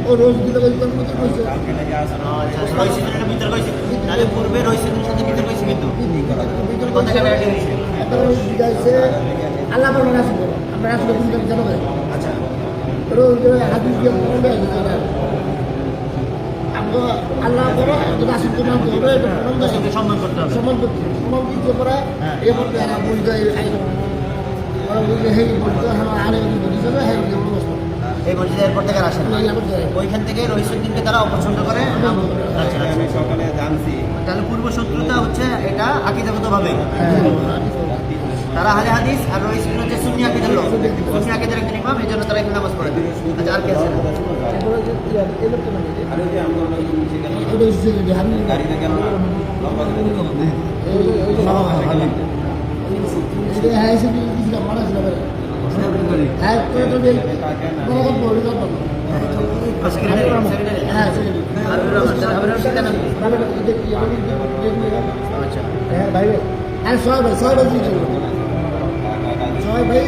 ও রোজ দিতে কইছে কত কইছে আচ্ছা রইছে এটা ভিতর কইছে তাহলে পূর্বে রইছে সাথে ভিতর কইছে কিন্তু কথা কেন অ্যাড হইছে তারপরে দিগাইছে আল্লাহ বলেন আসলে আমরা আসলে কোন কাজ জানো আচ্ছা রোজ হাদিস দিয়ে বলে দিতে আমরা আল্লাহ বড় একজন আসল তো নাম হবে এটা রাসূলকে সম্মান করতে হবে সম্মান করতে সম্মান দিতে পারে এবার বই দেয় আই ওরা বলে হেই বলতে হ্যাঁ আরে বুঝতে হবে হ্যাঁ এই মসজিদে এরপর থেকে আর আসেন না ওইখান থেকে রহিসুদ্দিনকে তারা অপছন্দ করে আচ্ছা আমি সকালে জানছি তাহলে পূর্ব শত্রুতা হচ্ছে এটা আকীদাগতভাবে তারা আহলে হাদিস আর রহিসুদ্দিন হচ্ছে সুন্নি আকীদার লোক সুন্নি আকীদার একজন ইমাম এই জন্য তারা এখানে নামাজ পড়ে আচ্ছা আর কি আছে আরে যে আমরা গাড়িতে কেন লম্বা হ্যাঁ এসে কিছু না মারা ছিল হ্যাঁ তো তো বড় বড় হ্যাঁ আচ্ছা হ্যাঁ ভাই হ্যাঁ সবাই ভাই